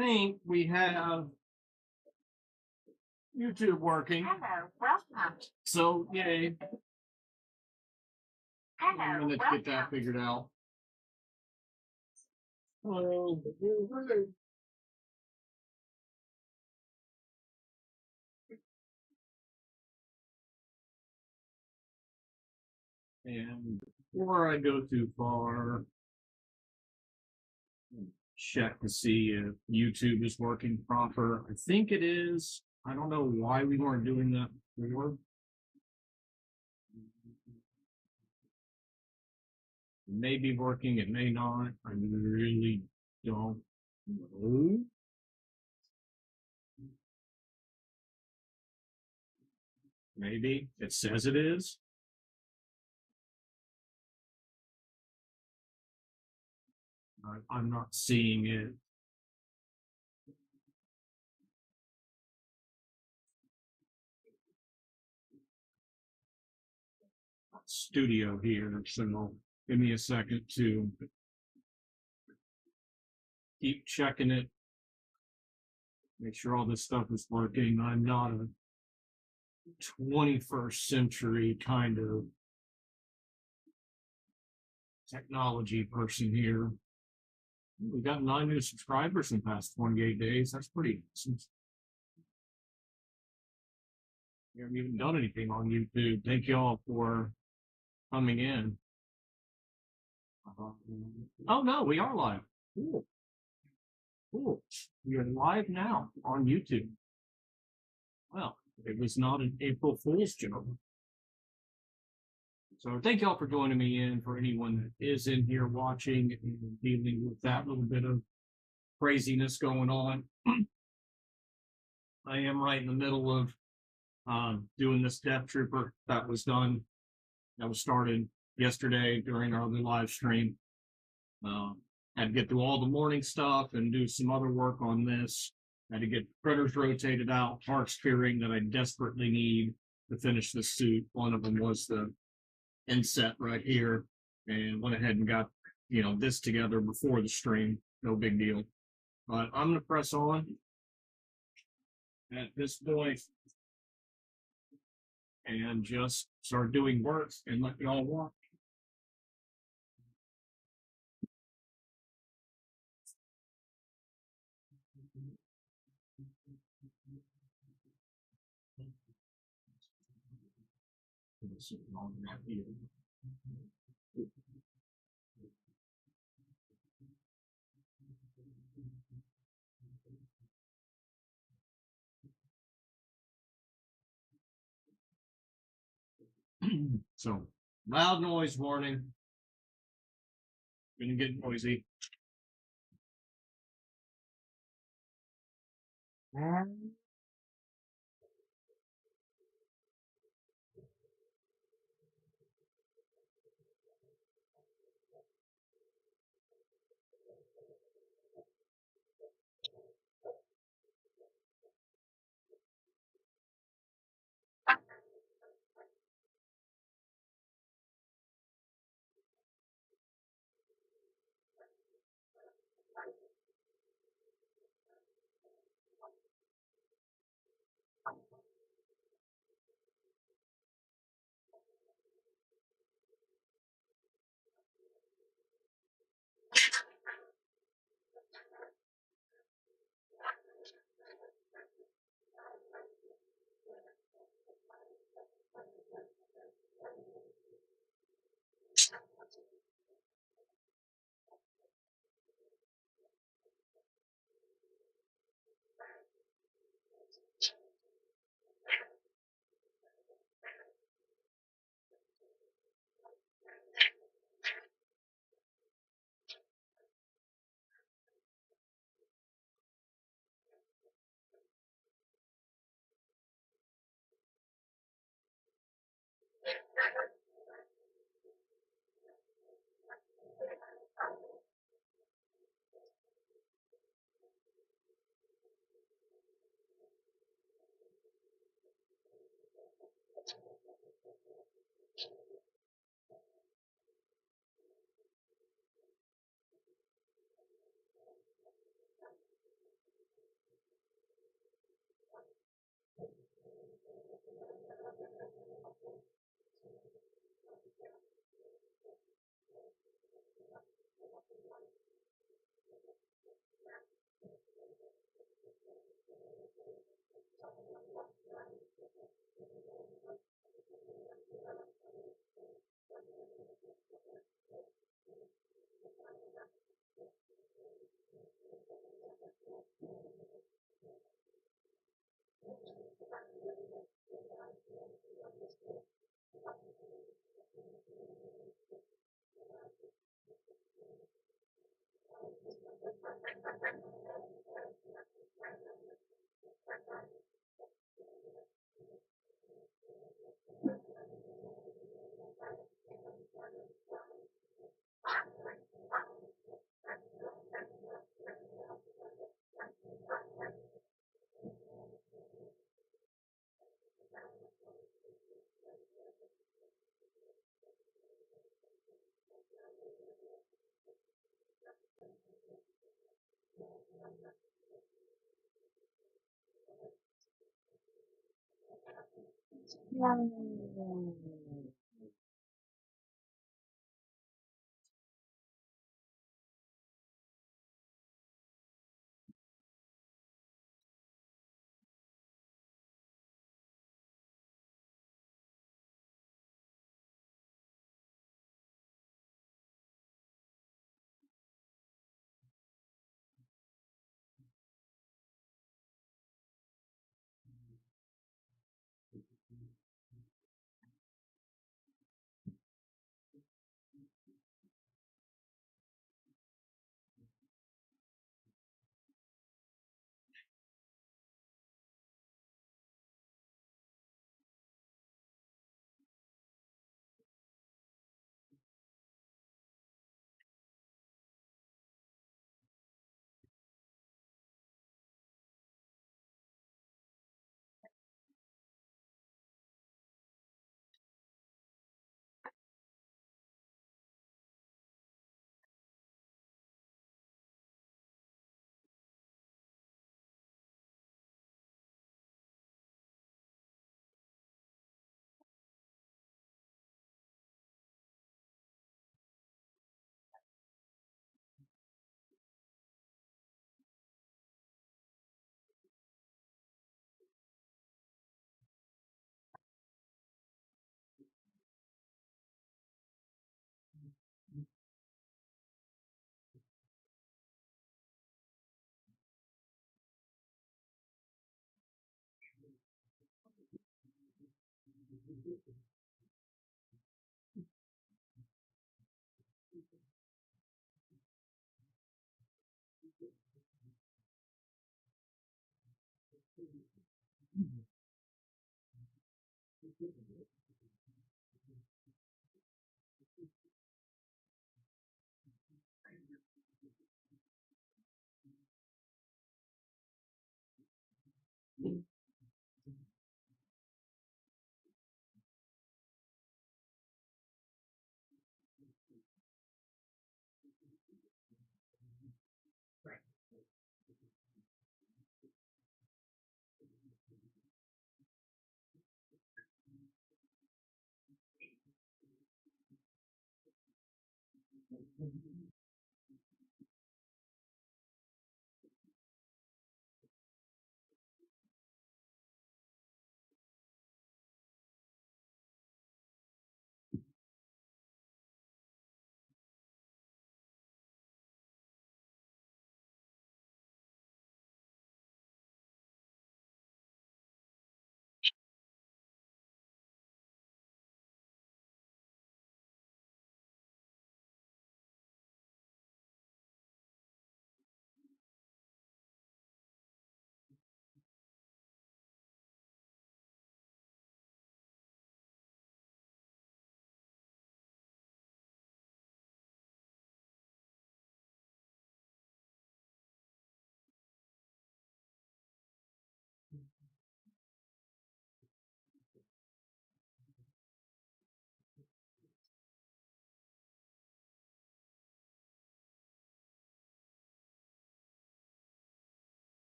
think we have YouTube working. Hello, welcome. So, yay. Hello, Let's get that welcome. figured out. And before I go too far, check to see if YouTube is working proper. I think it is. I don't know why we weren't doing that before. It may be working, it may not. I really don't know. Maybe it says it is. I'm not seeing it. Studio here, so give me a second to keep checking it. Make sure all this stuff is working. I'm not a 21st century kind of technology person here. We got 9 new subscribers in the past 28 days. That's pretty awesome. We haven't even done anything on YouTube. Thank you all for coming in. Oh no, we are live. Cool. Cool. We are live now on YouTube. Well, it was not an April Fool's joke. So thank y'all for joining me in. For anyone that is in here watching and dealing with that little bit of craziness going on. I am right in the middle of doing this Death Trooper that was done. That was started yesterday during our other live stream. Had to get through all the morning stuff and do some other work on this. Had to get critters rotated out, parts clearing that I desperately need to finish the suit. One of them was the inset right here, and went ahead and got this together before the stream. No big deal. But I'm gonna press on at this point and just start doing work and let y'all watch. So, loud noise warning. Gonna get noisy.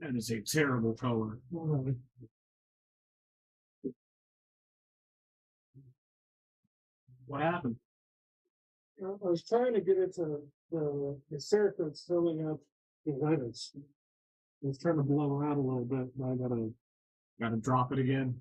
That is a terrible color. What happened? I was trying to get it to the circuits filling up the letters. I was trying to blow out a little bit, but I Gotta drop it again.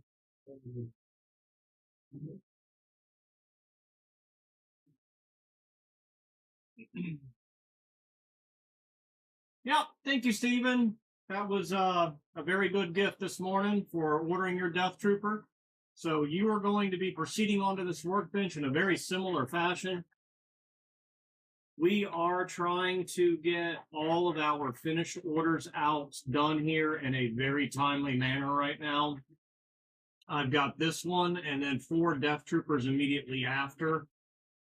Yep. Thank you, Stephen. That was a very good gift this morning for ordering your Death Trooper. So you are going to be proceeding onto this workbench in a very similar fashion. We are trying to get all of our finished orders out done here in a very timely manner right now. I've got this one and then 4 Death Troopers immediately after.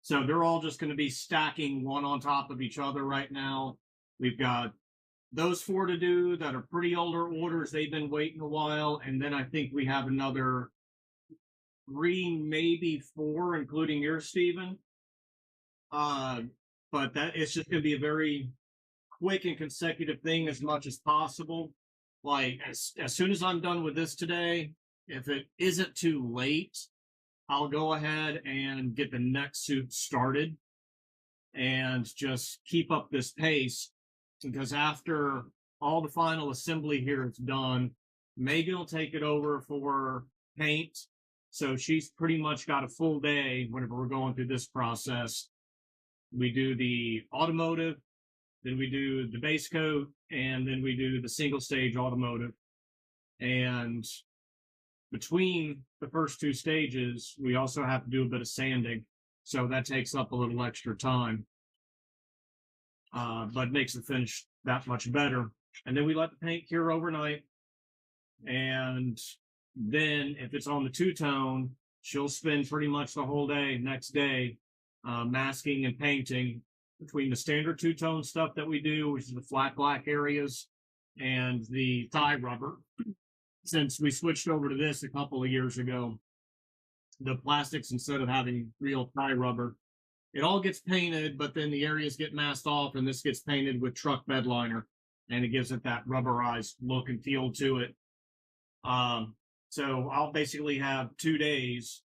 So they're all just going to be stacking one on top of each other right now. We've got those 4 to do that are pretty older orders. They've been waiting a while. And then I think we have another 3, maybe 4, including yours, Stephen. But that it's just going to be a very quick and consecutive thing as much as possible. Like as soon as I'm done with this today, if it isn't too late, I'll go ahead and get the next suit started and just keep up this pace, because after all the final assembly here is done, Megan will take it over for paint. So she's pretty much got a full day whenever we're going through this process. We do the automotive, then we do the base coat, and then we do the single stage automotive. And between the first 2 stages, we also have to do a bit of sanding. So that takes up a little extra time, but makes the finish that much better. And then we let the paint cure overnight. And then if it's on the 2-tone, she'll spend pretty much the whole day next day masking and painting between the standard 2-tone stuff that we do, which is the flat black areas, and the thigh rubber. Since we switched over to this a couple of years ago, the plastics, instead of having real thigh rubber, it all gets painted, but then the areas get masked off, and this gets painted with truck bed liner, and it gives it that rubberized look and feel to it. So I'll basically have 2 days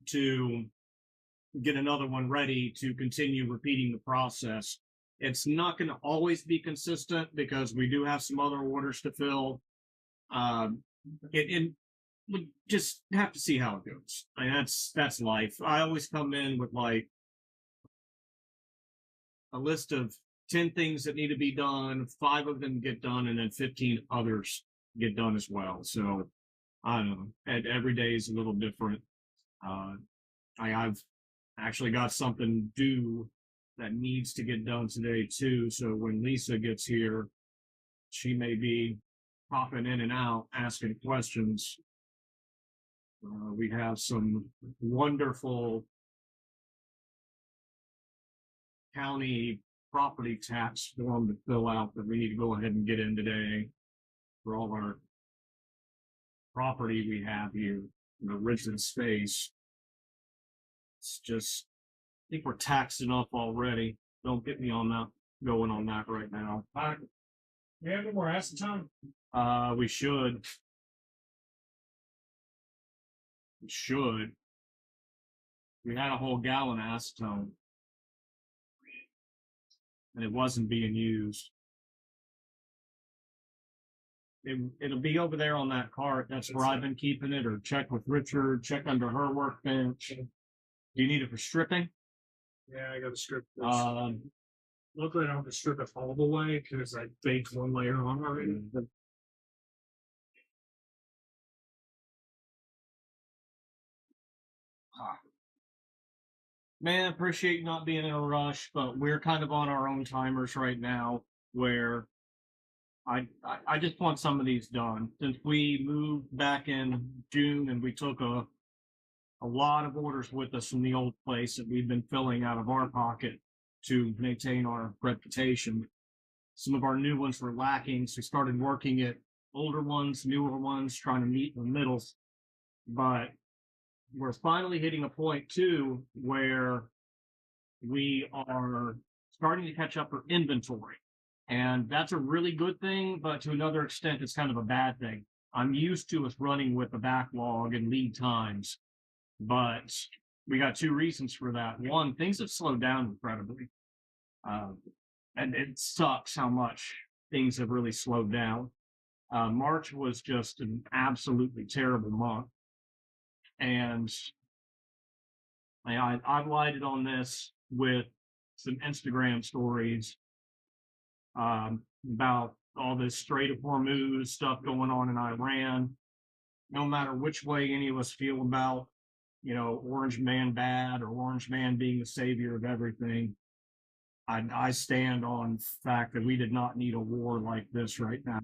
to get another one ready to continue repeating the process. It's not going to always be consistent because we do have some other orders to fill. And we just have to see how it goes. I mean, that's life. I always come in with like a list of 10 things that need to be done, 5 of them get done, and then 15 others get done as well. So I don't know. And every day is a little different. I've actually got something due that needs to get done today too. So when Lisa gets here, she may be popping in and out asking questions. We have some wonderful county property tax form to fill out that we need to go ahead and get in today for all our property we have here in the Richmond space. It's just, I think we're taxed enough already. Don't get me on that, going on that right now. we have any more acetone. We should. We should. We had a whole gallon of acetone, and it wasn't being used. It'll be over there on that cart. That's where I've been keeping it, or check with Richard, check under her workbench. Do you need it for stripping? Yeah, I got to strip this. Luckily, I don't have to strip it all the way because I baked 1 layer on already. Man, appreciate not being in a rush, but we're kind of on our own timers right now where I just want some of these done. Since we moved back in June and we took a lot of orders with us from the old place that we've been filling out of our pocket to maintain our reputation. Some of our new ones were lacking, so we started working at older ones, newer ones, trying to meet in the middle. But we're finally hitting a point too where we are starting to catch up for inventory. And that's a really good thing, but to another extent, it's kind of a bad thing. I'm used to us running with a backlog and lead times, but we got two reasons for that. One, things have slowed down incredibly. Um, and it sucks how much things have really slowed down. March was just an absolutely terrible month. And I've lighted on this with some Instagram stories about all this Strait of Hormuz stuff going on in Iran. No matter which way any of us feel about, Orange Man bad or Orange Man being the savior of everything, I stand on the fact that we did not need a war like this right now.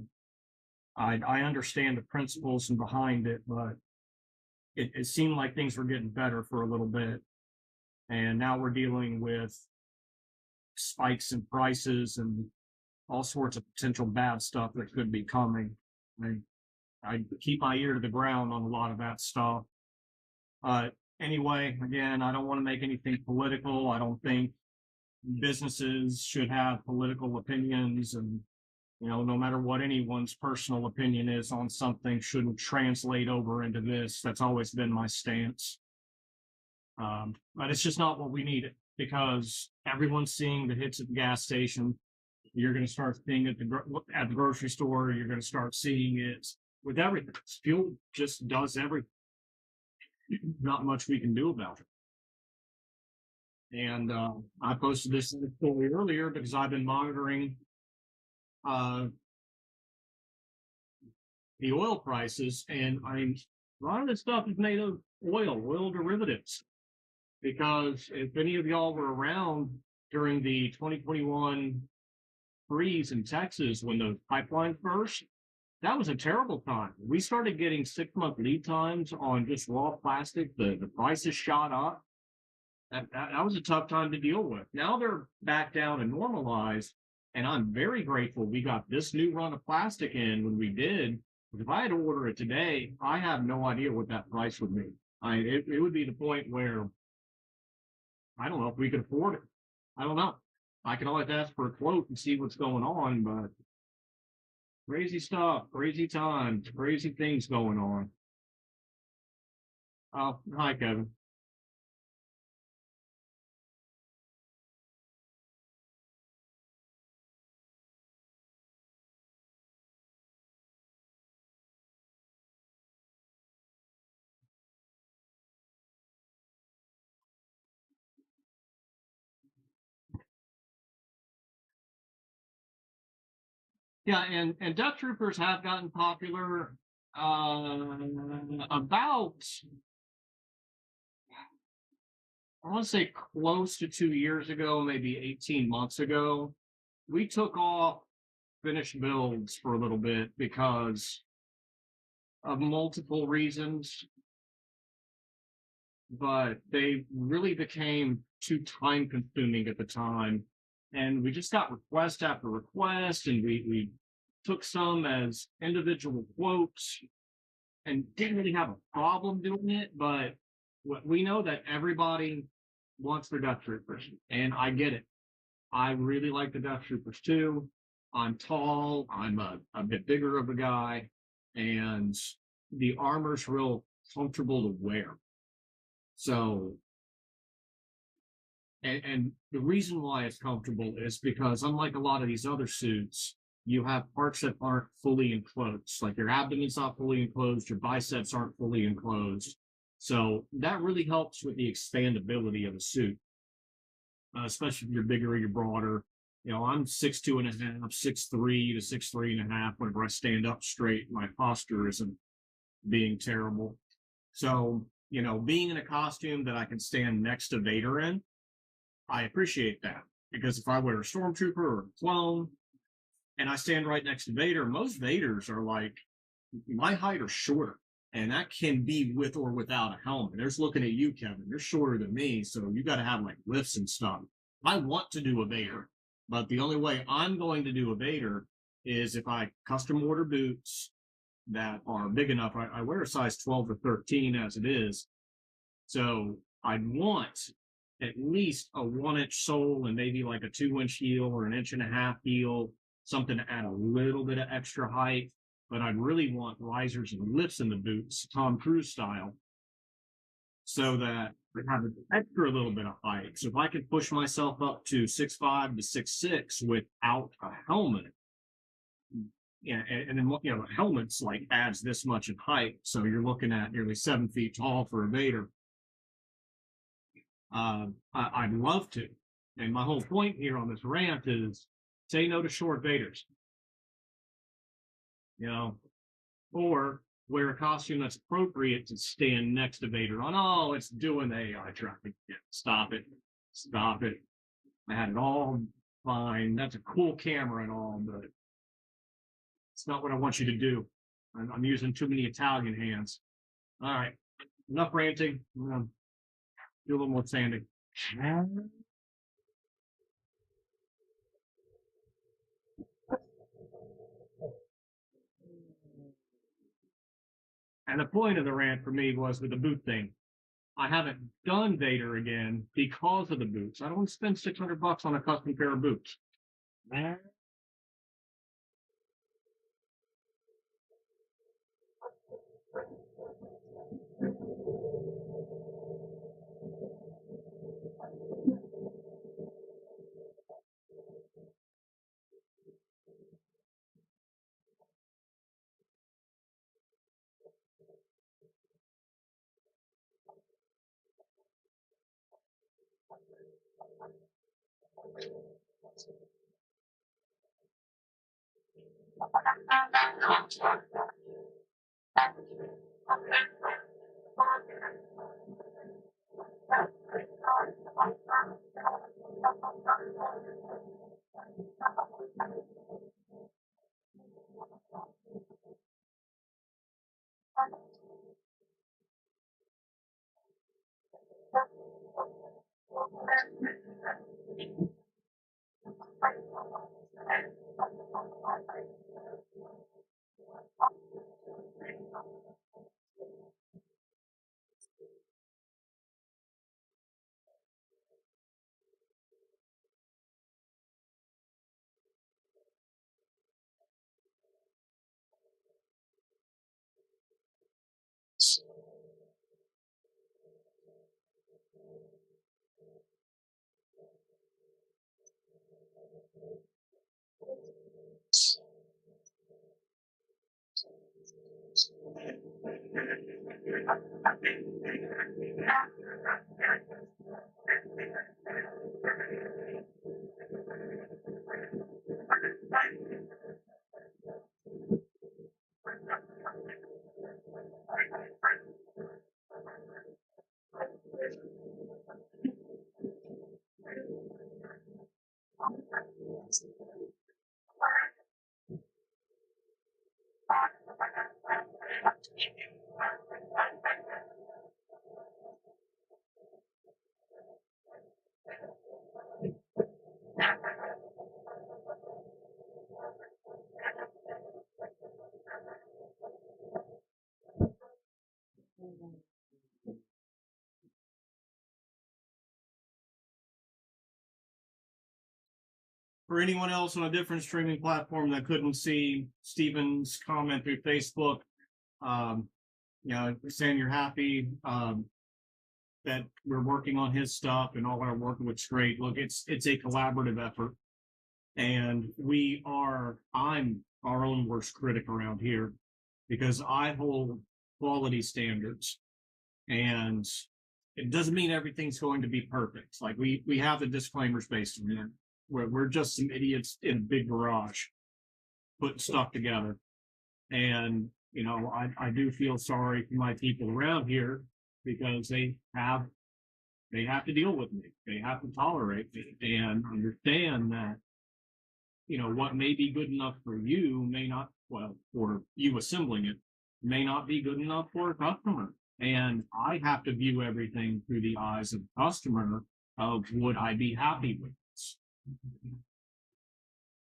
I understand the principles and behind it, but it seemed like things were getting better for a little bit. And now we're dealing with spikes in prices and all sorts of potential bad stuff that could be coming. I keep my ear to the ground on a lot of that stuff. Anyway, again, I don't want to make anything political. I don't think businesses should have political opinions, and no matter what anyone's personal opinion is on something shouldn't translate over into this. That's always been my stance. But it's just not what we needed, because everyone's seeing the hits at the gas station. You're going to start seeing it at the grocery store. You're going to start seeing it with everything. Fuel just does everything. Not much we can do about it. And I posted this story earlier because I've been monitoring the oil prices, and a lot of this stuff is made of oil derivatives. Because if any of y'all were around during the 2021 freeze in Texas when the pipeline burst, that was a terrible time. We started getting 6-month lead times on just raw plastic. The prices shot up. That was a tough time to deal with. Now they're back down and normalized, and I'm very grateful we got this new run of plastic in when we did. Because if I had to order it today, I have no idea what that price would be. It would be the point where I don't know if we could afford it. I don't know. I can always ask for a quote and see what's going on, but crazy stuff, crazy times, crazy things going on. Oh, hi, Kevin. Yeah, and Death Troopers have gotten popular about, I want to say close to 2 years ago, maybe 18 months ago. We took off finished builds for a little bit because of multiple reasons, but they really became too time consuming at the time. And we just got request after request, and we took some as individual quotes and didn't really have a problem doing it. But we know that everybody wants their Death Troopers, and I get it. I really like the Death Troopers too. I'm tall, I'm a bit bigger of a guy, and the armor's real comfortable to wear. So, and the reason why it's comfortable is because, unlike a lot of these other suits, you have parts that aren't fully enclosed. Like your abdomen's not fully enclosed, your biceps aren't fully enclosed. So that really helps with the expandability of the suit, especially if you're bigger or you're broader. I'm 6'2" and a half, 6'3" to 6'3" and a half. Whenever I stand up straight, my posture isn't being terrible. So, being in a costume that I can stand next to Vader in, I appreciate that. Because if I wear a stormtrooper or a clone and I stand right next to Vader, most Vaders are like my height or shorter. And that can be with or without a helmet. They're just looking at you, Kevin. You're shorter than me, so you got to have like lifts and stuff. I want to do a Vader, but the only way I'm going to do a Vader is if I custom order boots that are big enough. I wear a size 12 or 13 as it is. So I'd want at least a 1-inch sole and maybe like a 2-inch heel or an 1.5-inch heel something to add a little bit of extra height, but I'd really want risers and lifts in the boots, Tom Cruise style, so that I have an extra little bit of height. So if I could push myself up to 6'5" to 6'6" without a helmet, yeah, and then the helmet's like adds this much in height, so you're looking at nearly 7 feet tall for a Vader. I'd love to, and my whole point here on this rant is say no to short Vaders, or wear a costume that's appropriate to stand next to Vader on. Oh, it's doing the AI tracking. Yeah, stop it. I had it all fine. That's a cool camera and all, but it's not what I want you to do. I'm using too many Italian hands. All right, enough ranting. I'm gonna do a little more sanding. And the point of the rant for me was with the boot thing. I haven't done Vader again because of the boots. I don't want to spend $600 on a custom pair of boots. For anyone else on a different streaming platform that couldn't see Stephen's comment through Facebook, saying you're happy that we're working on his stuff and all our work looks great. Look, it's a collaborative effort, and I'm our own worst critic around here because I hold quality standards, and it doesn't mean everything's going to be perfect. Like we have the disclaimers based on that. We're just some idiots in a big garage putting stuff together. And, I do feel sorry for my people around here because they have to deal with me. They have to tolerate me and understand that, what may be good enough for you may not, for you assembling it, may not be good enough for a customer. And I have to view everything through the eyes of the customer of would I be happy with this?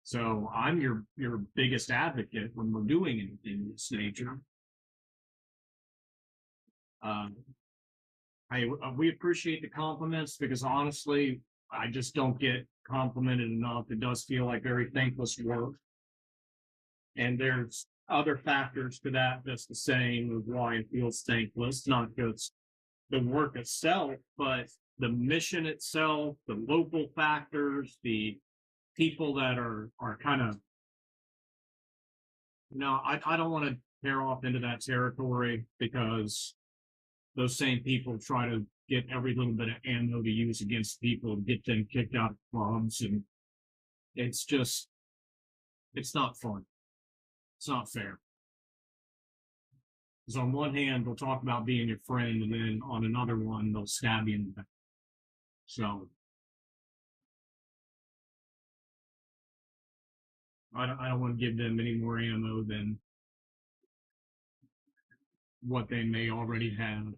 So I'm your biggest advocate when we're doing anything of this nature. We appreciate the compliments because honestly, I just don't get complimented enough. It does feel like very thankless work. And there's other factors to that that's the same of why it feels thankless, not just the work itself, but the mission itself, the local factors, the people that are kind of, I don't want to tear off into that territory because those same people try to get every little bit of ammo to use against people and get them kicked out of clubs. And it's just, it's not fun. It's not fair. Because on one hand, they'll talk about being your friend, and then on another one, they'll stab you in the back. So I don't want to give them any more ammo than what they may already have.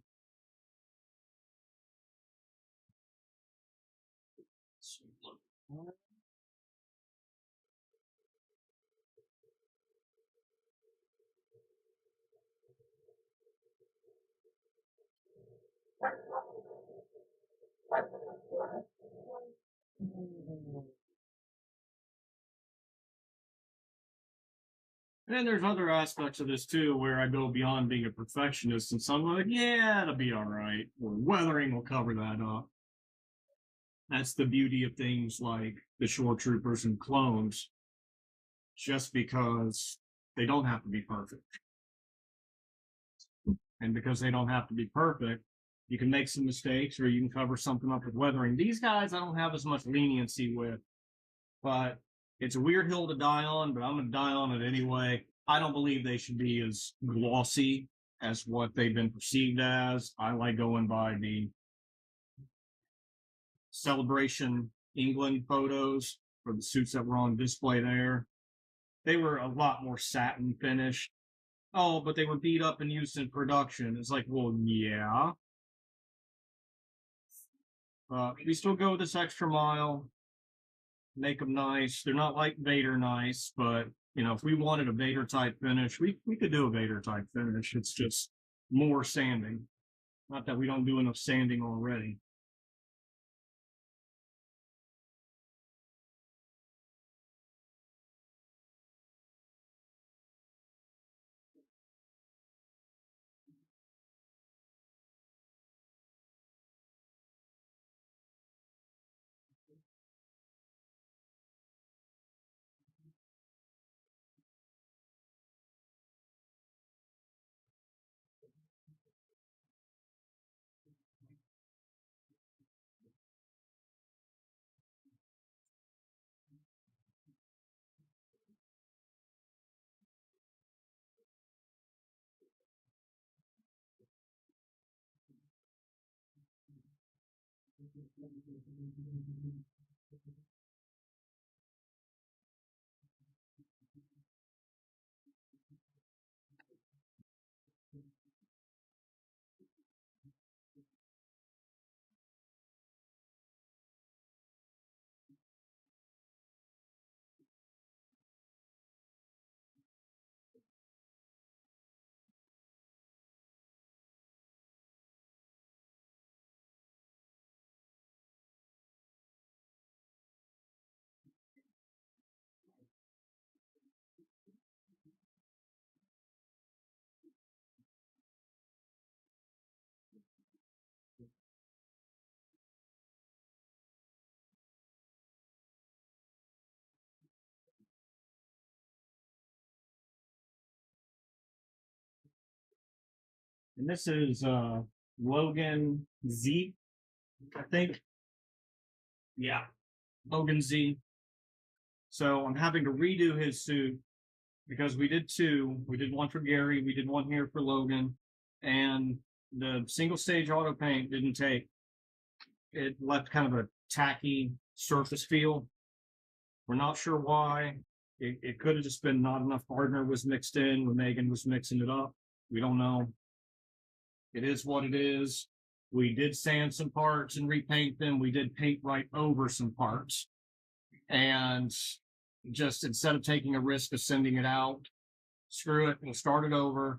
And then there's other aspects of this too, where I go beyond being a perfectionist, and so I'm like, yeah, it'll be all right. Or weathering will cover that up. That's the beauty of things like the shore troopers and clones, just because they don't have to be perfect. And because they don't have to be perfect, you can make some mistakes or you can cover something up with weathering. These guys, I don't have as much leniency with, but it's a weird hill to die on, but I'm going to die on it anyway. I don't believe they should be as glossy as what they've been perceived as. I like going by the Celebration England photos for the suits that were on display there. They were a lot more satin finished. Oh, but they were beat up and used in production. It's like, well, yeah. We still go this extra mile, make them nice. They're not like Vader nice, but if we wanted a Vader type finish, we could do a Vader type finish. It's just more sanding. Not that we don't do enough sanding already. And this is Logan Z, I think. Yeah, Logan Z. So I'm having to redo his suit because we did two. We did one for Gary, we did one here for Logan, and the single stage auto paint didn't take. It left kind of a tacky surface feel. We're not sure why. It could have just been not enough hardener was mixed in when Megan was mixing it up. We don't know. It is what it is. We did sand some parts and repaint them. We did paint right over some parts. And just instead of taking a risk of sending it out, screw it, we'll start it over.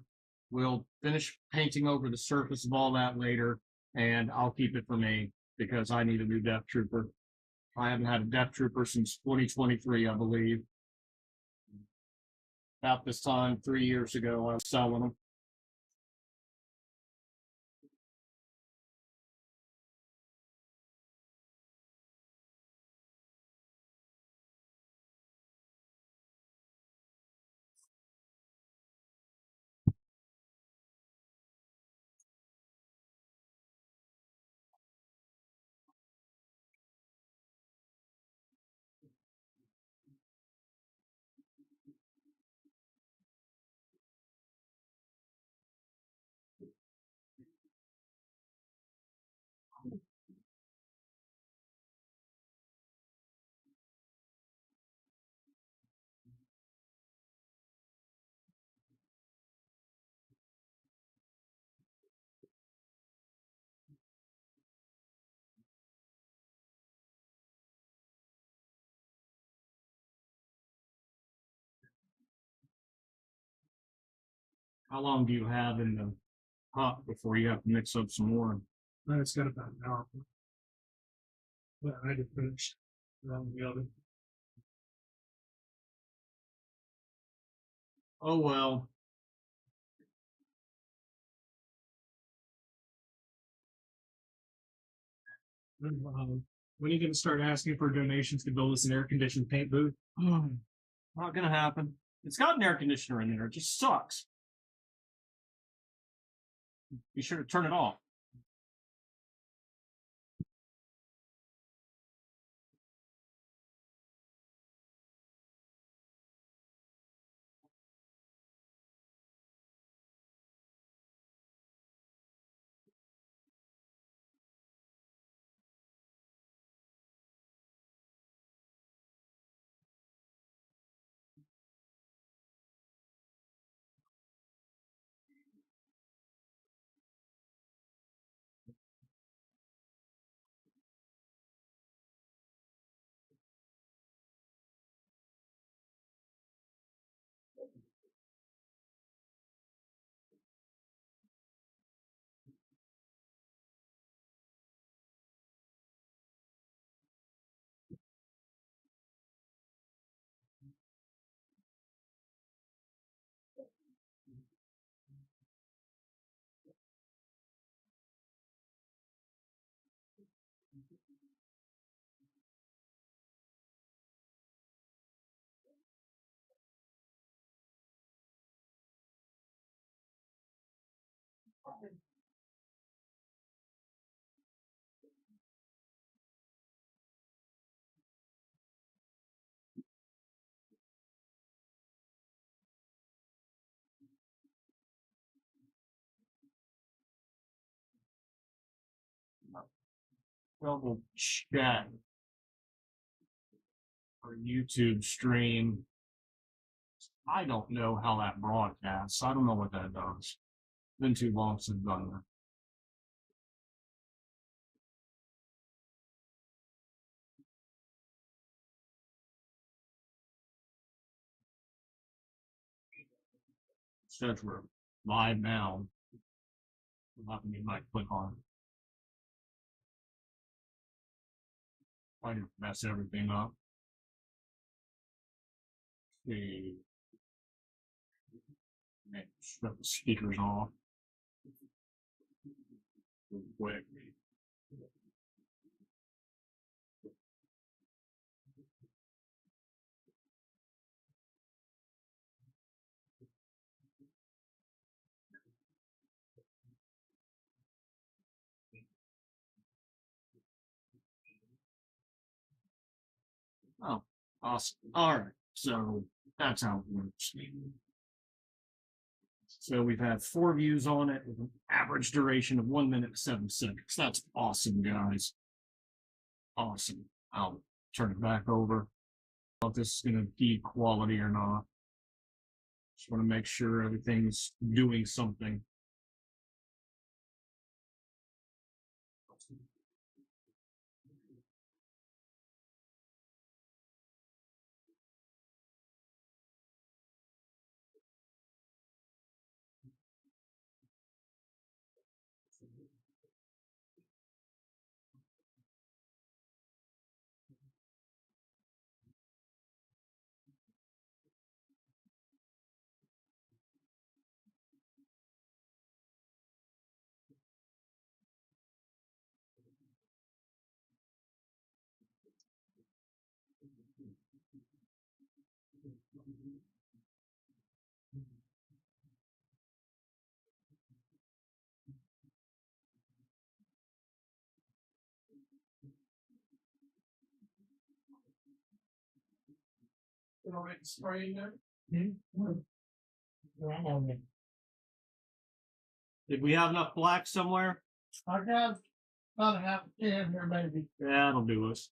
We'll finish painting over the surface of all that later, and I'll keep it for me because I need a new Death Trooper. I haven't had a Death Trooper since 2023, I believe. About this time 3 years ago, I was selling them. How long do you have in the pot before you have to mix up some more? It's got about an hour. But I just finished around the oven. Oh well. When are you going to start asking for donations to build us an air-conditioned paint booth? Not gonna happen. It's got an air conditioner in there. It just sucks. Be sure to turn it off. Double check our YouTube stream. I don't know how that broadcasts. I don't know what that does. Been too long since I've done that. Says we're live now. Nothing you might click on. I didn't mess everything up. See. Shut the speakers off. Quick. Oh, awesome. All right. So that's how it works. So we've had 4 views on it with an average duration of 1 minute 7 seconds. That's awesome, guys. Awesome. I'll turn it back over. I don't know if this is going to be quality or not. Just want to make sure everything's doing something. already spraying there? Did we have enough black somewhere? I got about a half a can here, maybe. Yeah, that'll do us.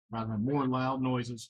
Rather more loud noises.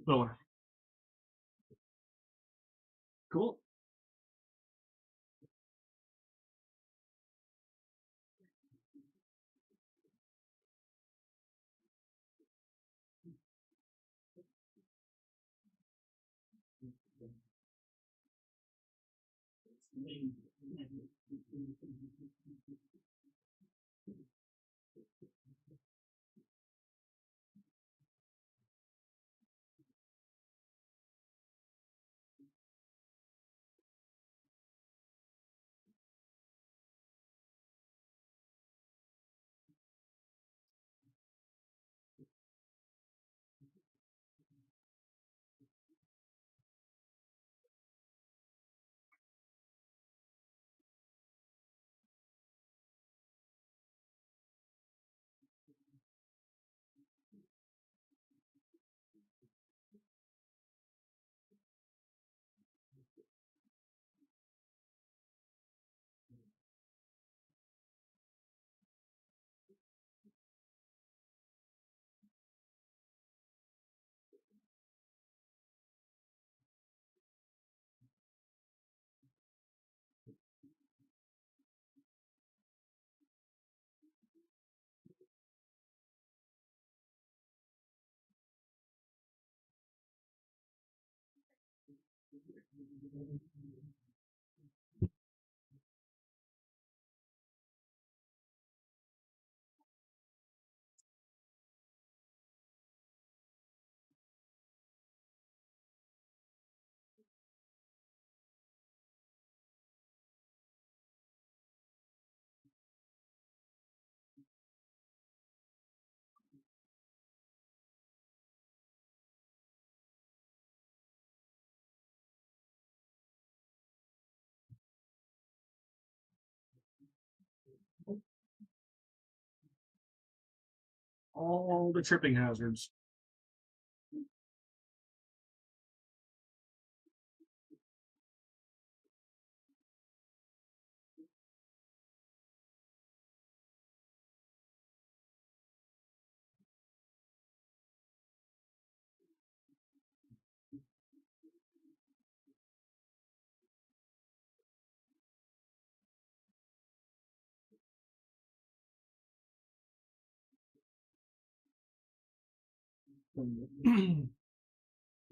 filler. Cool. All the tripping hazards.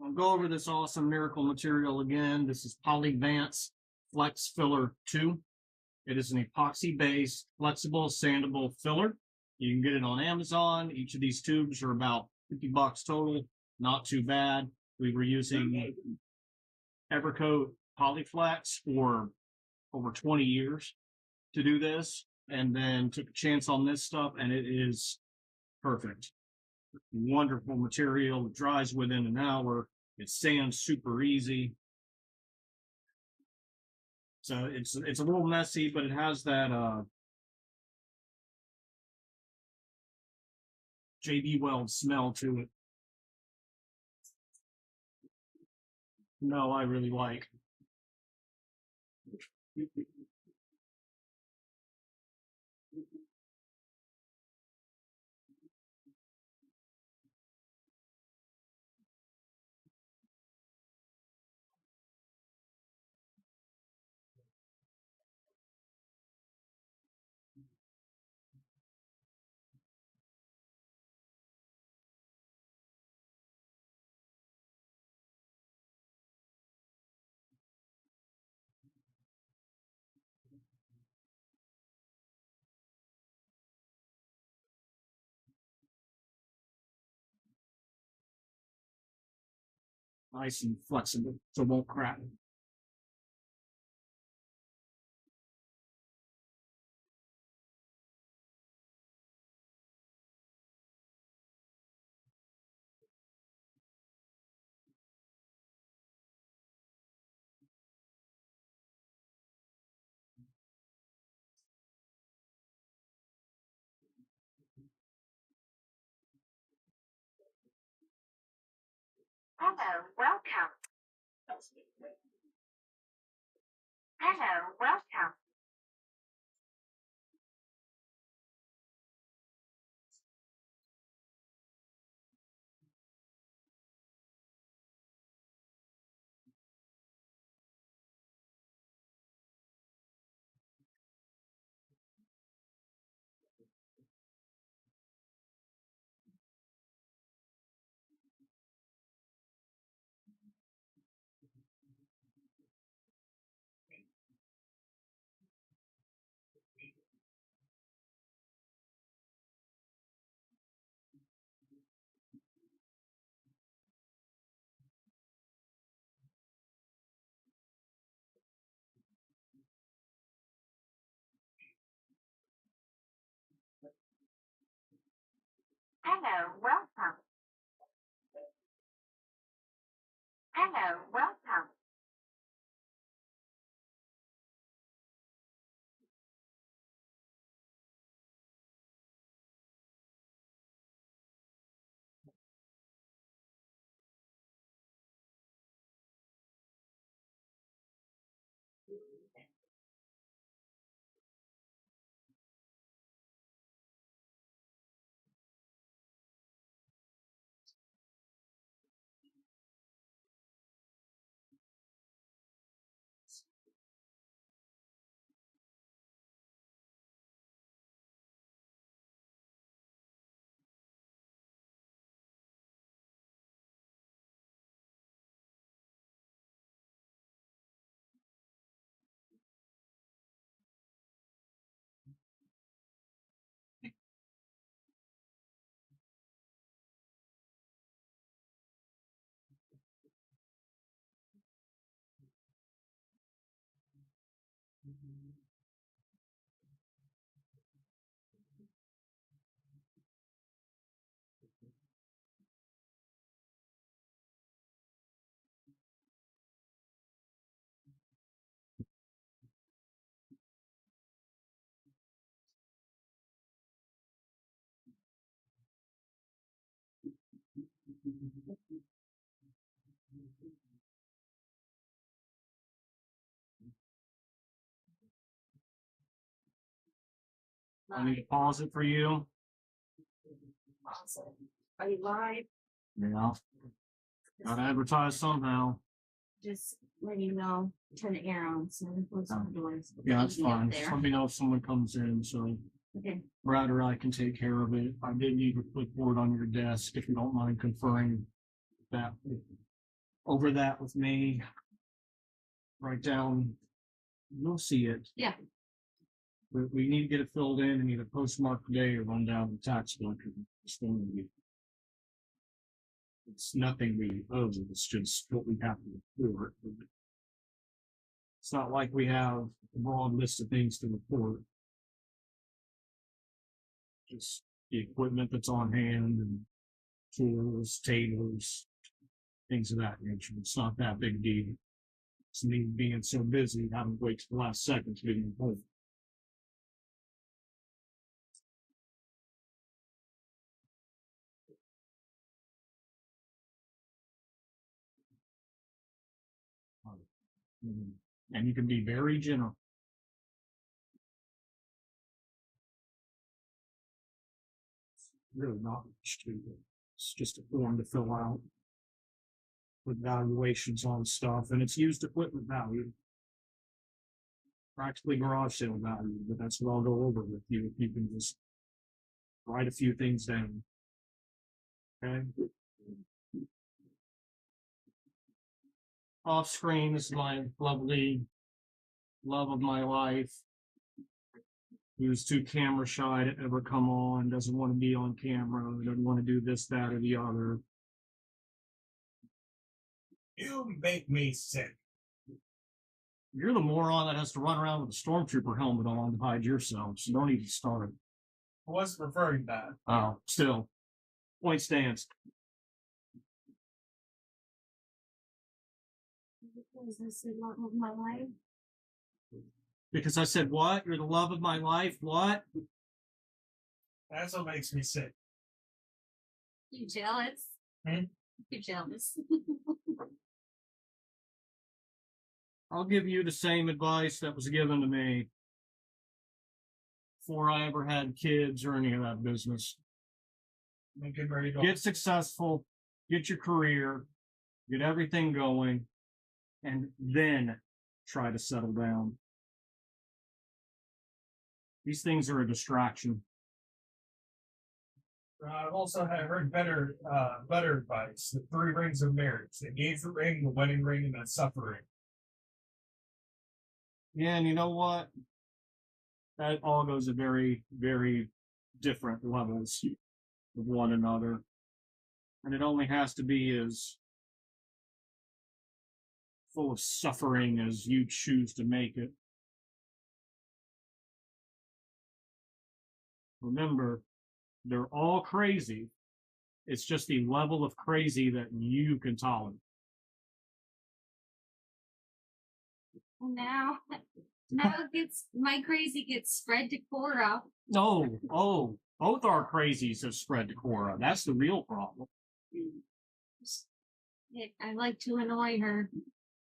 I'll go over this awesome miracle material again. This is Polyvance Flex Filler 2. It is an epoxy-based, flexible, sandable filler. You can get it on Amazon. Each of these tubes are about $50 total. Not too bad. We were using Evercoat Polyflex for over 20 years to do this, and then took a chance on this stuff, and it is perfect. Wonderful material. It dries within an hour. It sands super easy. So it's a little messy, but it has that JB Weld smell to it. No, I really like. Nice and flexible, so it won't crack. Hello, welcome. Hello, welcome. Hello, welcome. I need to pause it for you. Awesome. Are you live? Yeah. Gotta advertise somehow. Just let you know, turn the air on, so we close the doors. Yeah, that's Easy up fine. Just there. let me know if someone comes in, so Okay, Brad or I can take care of it. I did leave a clipboard on your desk if you don't mind conferring that over that with me. Write down, you'll see it. Yeah. But we need to get it filled in and either postmark today or run down the tax collector. It's nothing we owe, it's just what we have to report. It's not like we have a broad list of things to report. Just the equipment that's on hand and tools, tables, things of that nature. It's not that big a deal. It's me being so busy, having to wait to the last second to get home. And you can be very general. Really not much to it. It's just a form to fill out with valuations on stuff, and it's used equipment value. Practically garage sale value, but that's what I'll go over with you if you can just write a few things down. Okay. Off screen is my lovely love of my life. Who's too camera shy to ever come on, doesn't want to be on camera, doesn't want to do this, that, or the other. You make me sick. You're the moron that has to run around with a stormtrooper helmet on to hide yourself, so don't even start. I wasn't referring to that. Oh, still. Point stands. is this the love of my life? Because I said, what? You're the love of my life? What? That's what makes me sick. You jealous? Hmm? You jealous? I'll give you the same advice that was given to me before I ever had kids or any of that business. Get ready to Get successful, get your career, get everything going, and then try to settle down. These things are a distraction. I've also heard better advice. The 3 rings of marriage: the engagement ring, the wedding ring, and the supper ring. Yeah, and you know what? That all goes at very, very different levels of one another. And it only has to be as full of suffering as you choose to make it. Remember, they're all crazy. It's just the level of crazy that you can tolerate. Now, it gets my crazy gets spread to Cora. Oh, both our crazies have spread to Cora. That's the real problem. I like to annoy her.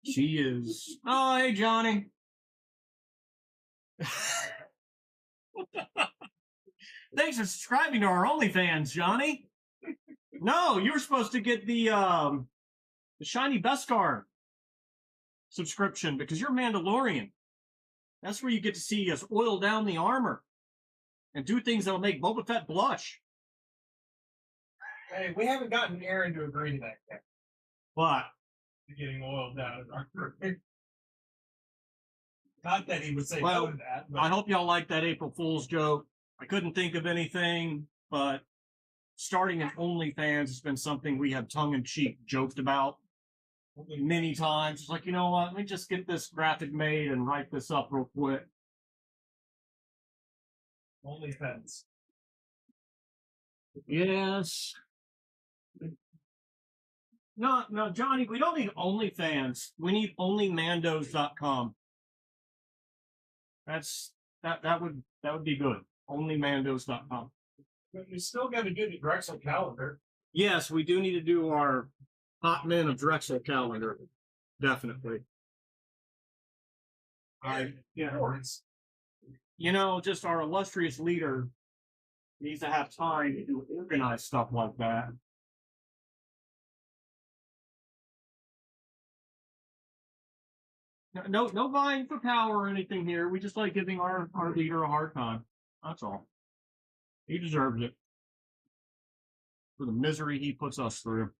She is. Oh, hey, Johnny. Thanks for subscribing to our OnlyFans, Johnny. No, you were supposed to get the Shiny Beskar subscription because you're Mandalorian. That's where you get to see us oil down the armor and do things that'll make Boba Fett blush. Hey, we haven't gotten Aaron to agree to that yet. But Getting oiled down in our Not that he would say Well, no to that, but I hope y'all like that April Fool's joke. I couldn't think of anything, but starting an OnlyFans has been something we have tongue-in-cheek joked about many times. It's like, you know what? Let me just get this graphic made and write this up real quick. OnlyFans. Yes. No, Johnny, we don't need OnlyFans. We need onlymandos.com. That would be good. Onlymandos.com. But you still got to do the Drexel calendar. Yes, we do need to do our Hot Men of Drexel calendar. Definitely. Just our illustrious leader needs to have time to do organized stuff like that. No vying for power or anything here. We just like giving our leader a hard time. That's all. He deserves it for the misery he puts us through.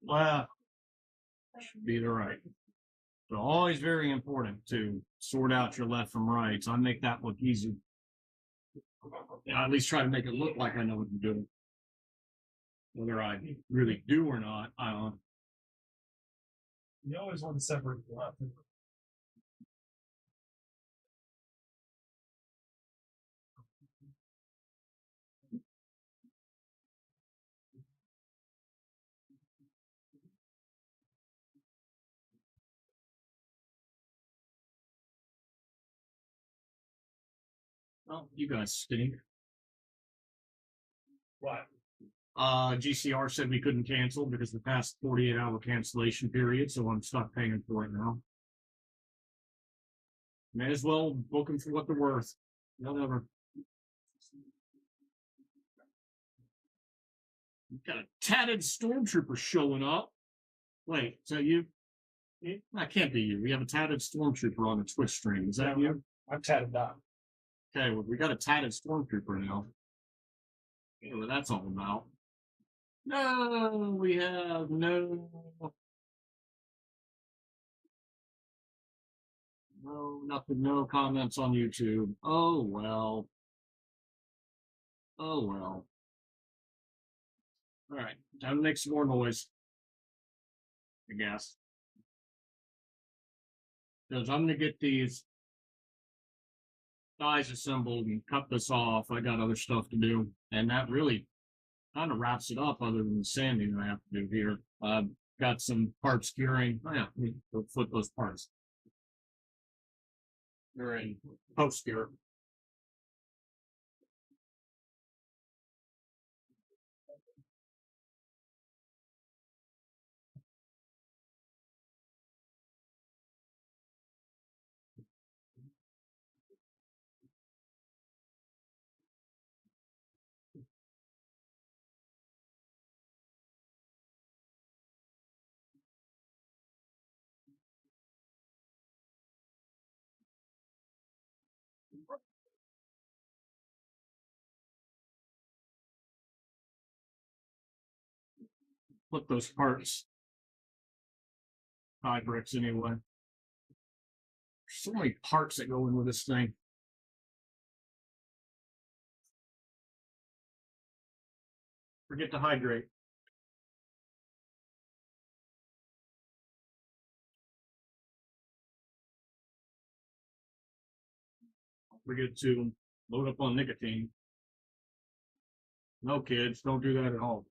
Well, should be the right. So always very important to sort out your left from rights. I make that look easy. I at least try to make it look like I know what I'm doing. Whether I really do or not, I don't know. You always want to separate the left. Well, you guys stink. What? GCR said we couldn't cancel because the past 48-hour cancellation period, so I'm stuck paying for it now. May as well book them for what they're worth. Whatever. Got a tatted stormtrooper showing up. Wait, is that you? That can't be you. We have a tatted stormtrooper on the Twitch stream. Is that you? I'm tatted down. Okay, well, we got a tatted stormtrooper now. Yeah, what that's all about. No, we have no. No, nothing, no comments on YouTube. Oh, well. Oh, well. All right, time to make some more noise. I guess. Because I'm going to get these thighs assembled and cut this off. I got other stuff to do. And that really kind of wraps it up other than the sanding I have to do here. Got some parts curing. Oh, yeah, we'll flip those parts. They're in post cure. Flip those parts. 5 bricks anyway. so many parts that go in with this thing. Forget to hydrate. Forget to load up on nicotine. No, kids, don't do that at home.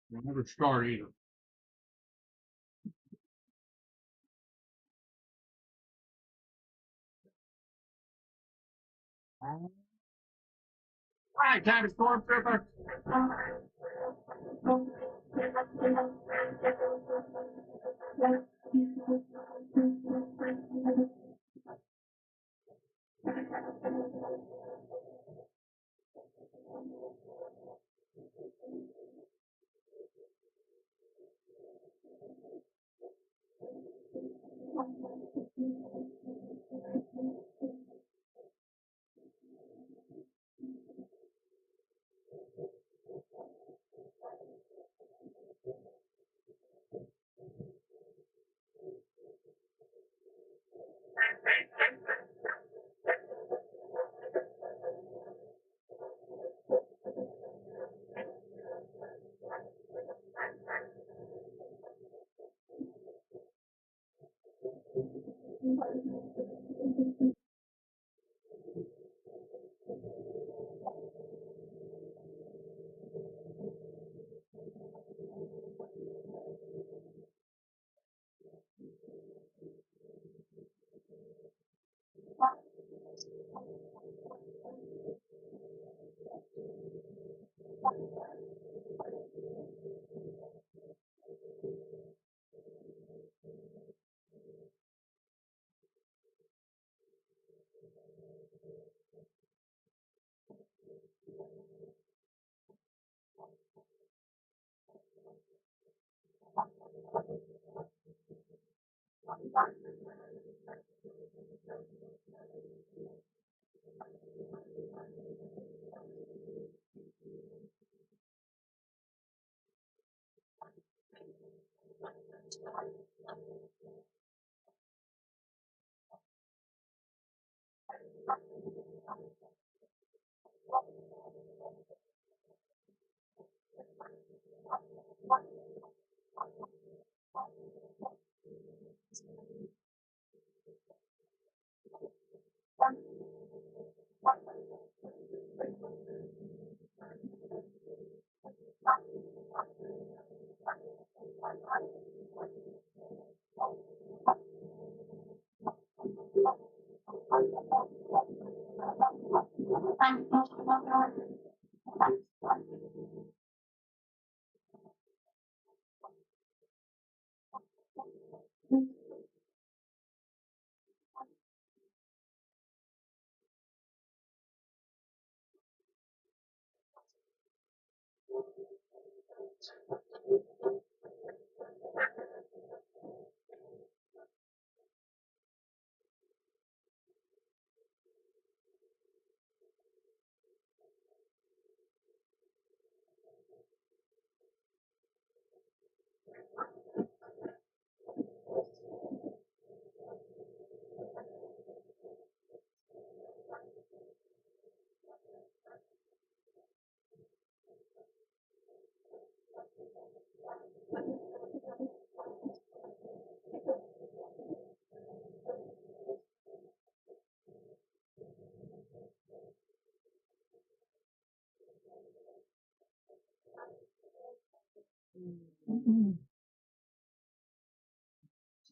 You'll never start either. All right, time to stormtrooper.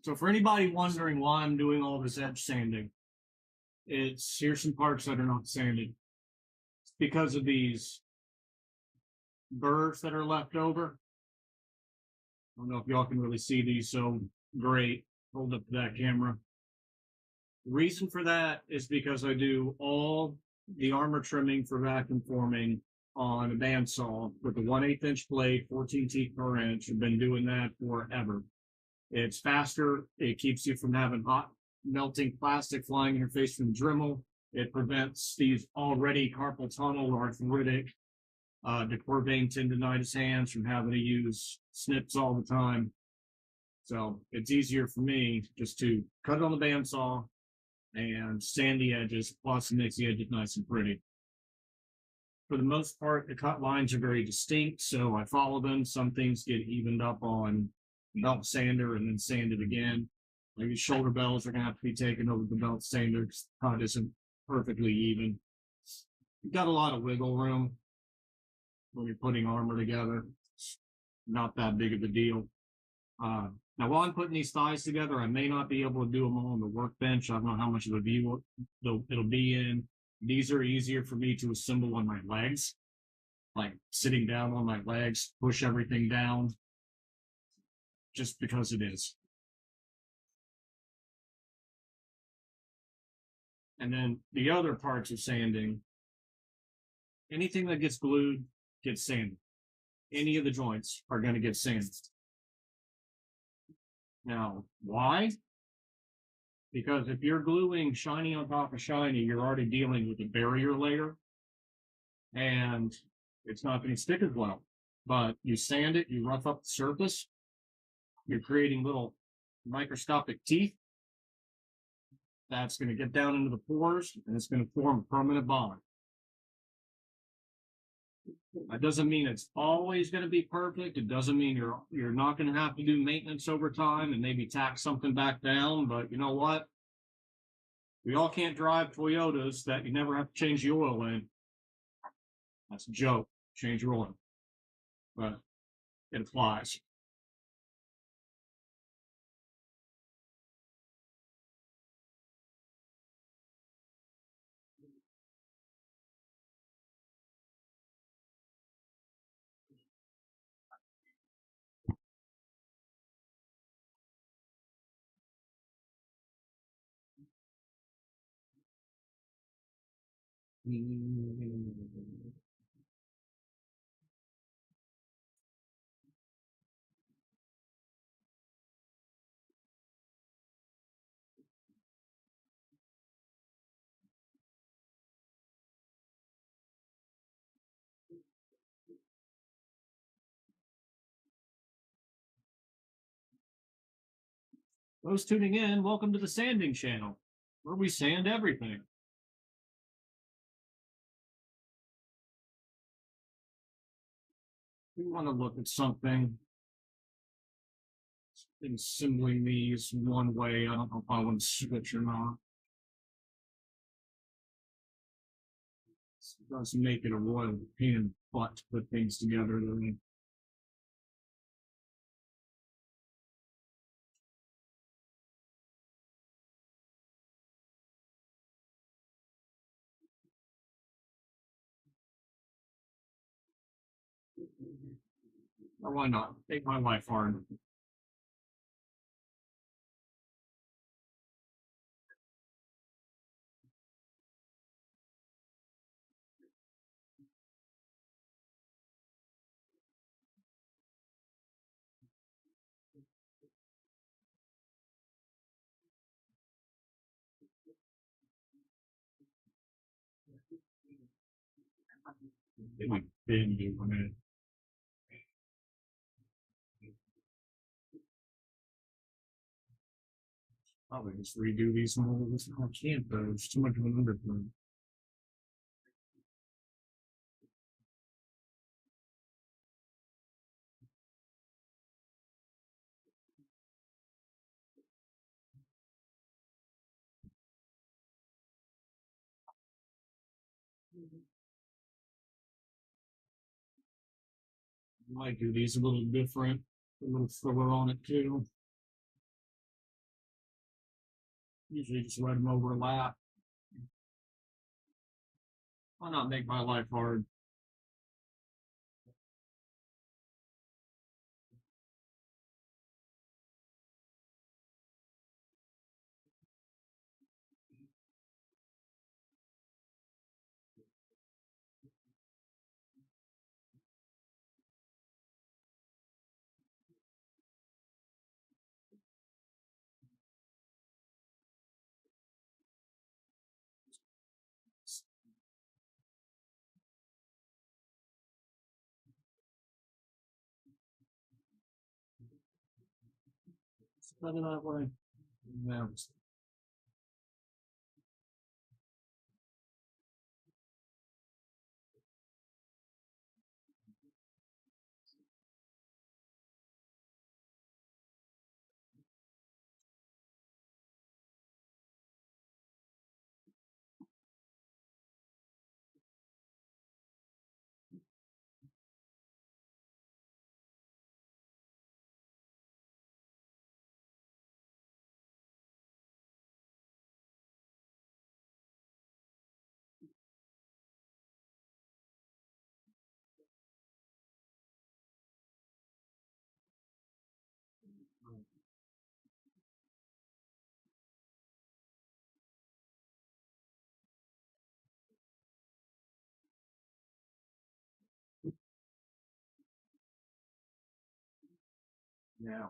So for anybody wondering why I'm doing all this edge sanding, here's some parts that are not sanded. It's because of these burrs that are left over. I don't know if y'all can really see these so great. Hold up to that camera. The reason for that is because I do all the armor trimming for vacuum forming on a bandsaw with a 1/8 inch blade, 14 teeth per inch. I've been doing that forever. It's faster. It keeps you from having hot melting plastic flying in your face from Dremel. It prevents these already carpal tunnel or arthritic decor vein tendonitis hands from having to use snips all the time. So it's easier for me just to cut it on the bandsaw and sand the edges, plus it makes the edges nice and pretty. For the most part, the cut lines are very distinct, so I follow them. Some things get evened up on belt sander and then sanded again. Like the shoulder bells are going to have to be taken over the belt sander because the cut isn't perfectly even. You've got a lot of wiggle room when you're putting armor together. It's not that big of a deal. Now, while I'm putting these thighs together, I may not be able to do them all on the workbench. I don't know how much of a view it'll be in. These are easier for me to assemble on my legs, like sitting down on my legs, push everything down, just because it is. And then the other parts of sanding, anything that gets glued gets sanded. Any of the joints are going to get sanded. Now, why? Because if you're gluing shiny on top of shiny, you're already dealing with a barrier layer, and it's not going to stick as well. But you sand it, you rough up the surface, you're creating little microscopic teeth. That's going to get down into the pores, and it's going to form a permanent bond. That doesn't mean it's always going to be perfect. It doesn't mean you're not going to have to do maintenance over time and maybe tack something back down. But you know what? We all can't drive Toyotas that you never have to change the oil in. That's a joke. Change your oil. But it applies. Those tuning in, welcome to the Sanding Channel, where we sand everything. We want to look at something. Assembling these one way. I don't know if I want to switch or not. It does make it a royal pain in the butt to put things together. Or why not? Make my life hard. It might bend you a minute. Probably just redo these models. I can't though. It's too much of an undercurrent. Might do these a little different. A little filler on it too. Usually just let them overlap. Why not make my life hard? better that way. Yeah. Yeah.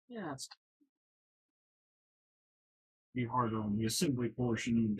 Yeah, it's be harder on the assembly portion.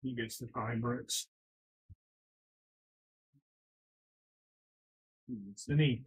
He gets the 5 bricks. He gets the knee.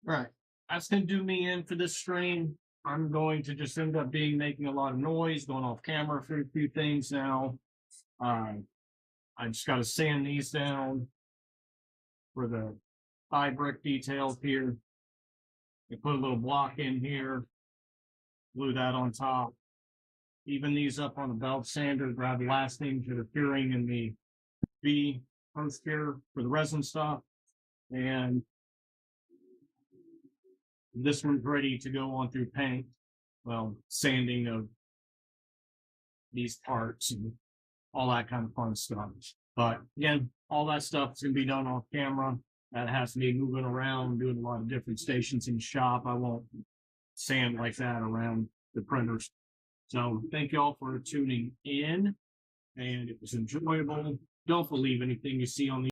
Right. That's gonna do me in for this stream. I'm going to just end up being making a lot of noise, going off camera for a few things now. I just gotta sand these down for the thigh brick details here. We put a little block in here, glue that on top. even these up on a belt sander, grab lastings that are curing in the V post here for the resin stuff. And this one's ready to go on through paint. Well, sanding of these parts and all that kind of fun stuff. But again, all that stuff is going to be done off camera. That has to be moving around, doing a lot of different stations in the shop. I won't sand like that around the printers. So thank you all for tuning in, and it was enjoyable. Don't believe anything you see on the